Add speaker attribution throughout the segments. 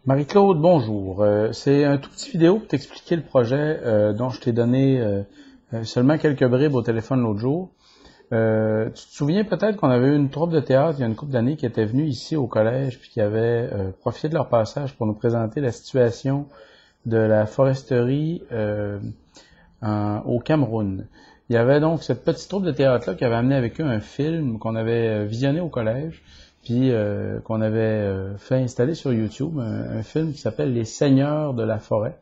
Speaker 1: Marie-Claude, bonjour. C'est un tout petit vidéo pour t'expliquer le projet dont je t'ai donné seulement quelques bribes au téléphone l'autre jour. Tu te souviens peut-être qu'on avait eu une troupe de théâtre il y a une couple d'années qui était venue ici au collège puis qui avait profité de leur passage pour nous présenter la situation de la foresterie au Cameroun. Il y avait donc cette petite troupe de théâtre-là qui avait amené avec eux un film qu'on avait visionné au collège, puis qu'on avait fait installer sur YouTube, un film qui s'appelle Les Seigneurs de la forêt,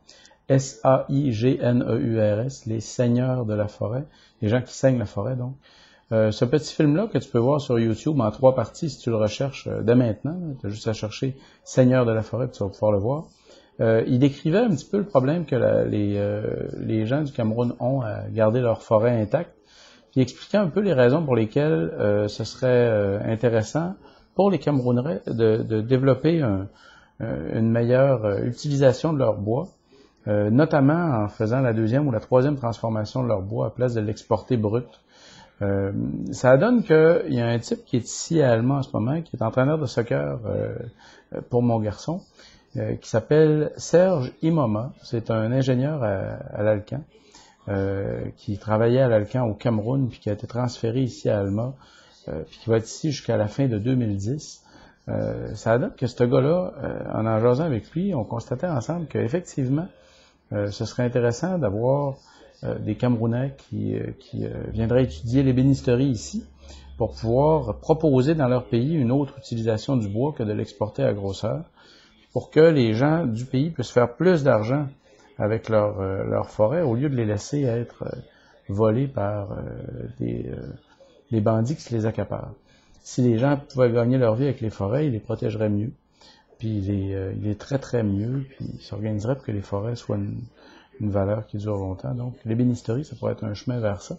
Speaker 1: Saigneurs, Les Seigneurs de la forêt, les gens qui saignent la forêt donc. Ce petit film-là que tu peux voir sur YouTube en 3 parties si tu le recherches dès maintenant, tu as juste à chercher Seigneurs de la forêt, puis tu vas pouvoir le voir. Il décrivait un petit peu le problème que les gens du Cameroun ont à garder leur forêt intacte, puis il expliquait un peu les raisons pour lesquelles ce serait intéressant pour les Camerounais de développer une meilleure utilisation de leur bois, notamment en faisant la deuxième ou la troisième transformation de leur bois à place de l'exporter brut. Ça donne qu'il y a un type qui est ici à Allemand en ce moment, qui est entraîneur de soccer pour mon garçon, qui s'appelle Serge Imoma. C'est un ingénieur à l'Alcan, qui travaillait à l'Alcan au Cameroun, puis qui a été transféré ici à Alma, puis qui va être ici jusqu'à la fin de 2010. Ça donne que ce gars-là, en jasant avec lui, on constatait ensemble qu'effectivement, ce serait intéressant d'avoir des Camerounais qui viendraient étudier l'ébénisterie ici pour pouvoir proposer dans leur pays une autre utilisation du bois que de l'exporter à grosseur, pour que les gens du pays puissent faire plus d'argent avec leur forêt au lieu de les laisser être volés par des bandits qui se les accaparent. Si les gens pouvaient gagner leur vie avec les forêts, ils les protégeraient mieux, puis ils les traiteraient mieux, puis ils s'organiseraient pour que les forêts soient une valeur qui dure longtemps. Donc, l'ébénisterie, ça pourrait être un chemin vers ça.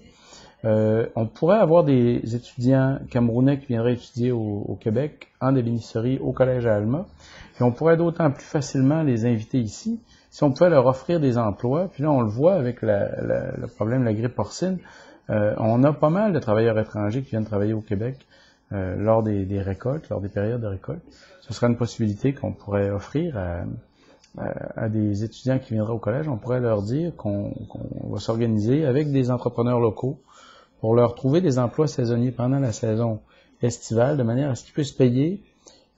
Speaker 1: On pourrait avoir des étudiants camerounais qui viendraient étudier au Québec en ébénisterie au collège à Alma, puis on pourrait d'autant plus facilement les inviter ici si on pouvait leur offrir des emplois. Puis là, on le voit avec le problème de la grippe porcine. On a pas mal de travailleurs étrangers qui viennent travailler au Québec lors des récoltes, lors des périodes de récolte. Ce serait une possibilité qu'on pourrait offrir à des étudiants qui viendraient au collège. On pourrait leur dire qu'on va s'organiser avec des entrepreneurs locaux pour leur trouver des emplois saisonniers pendant la saison estivale, de manière à ce qu'ils puissent payer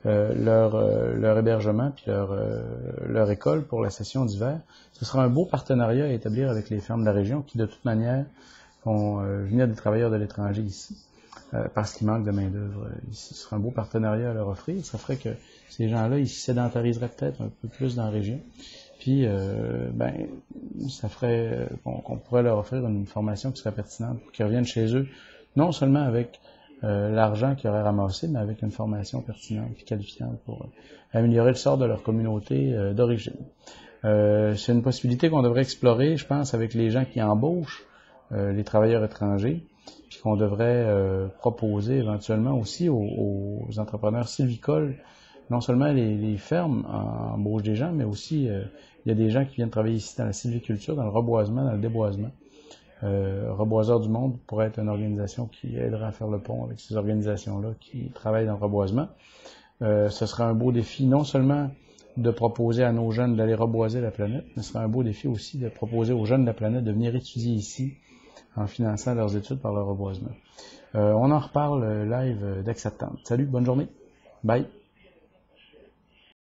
Speaker 1: leur hébergement puis leur école pour la session d'hiver. Ce sera un beau partenariat à établir avec les fermes de la région qui, de toute manière, font venir des travailleurs de l'étranger ici parce qu'il manque de main-d'œuvre ici. Ce sera un beau partenariat à leur offrir. Ça ferait que ces gens-là, ils se sédentariseraient peut-être un peu plus dans la région. Puis, ça ferait qu'on pourrait leur offrir une formation qui serait pertinente pour qu'ils reviennent chez eux, non seulement avec l'argent qu'ils auraient ramassé, mais avec une formation pertinente et qualifiante pour améliorer le sort de leur communauté d'origine. C'est une possibilité qu'on devrait explorer, je pense, avec les gens qui embauchent les travailleurs étrangers, puis qu'on devrait proposer éventuellement aussi aux entrepreneurs sylvicoles. Non seulement les fermes embauchent des gens, mais aussi il y a des gens qui viennent travailler ici dans la sylviculture, dans le reboisement, dans le déboisement. Reboiseurs du Monde pourrait être une organisation qui aiderait à faire le pont avec ces organisations-là qui travaillent dans le reboisement. Ce serait un beau défi non seulement de proposer à nos jeunes d'aller reboiser la planète, mais ce serait un beau défi aussi de proposer aux jeunes de la planète de venir étudier ici en finançant leurs études par le reboisement. On en reparle live dès septembre. Salut, bonne journée. Bye.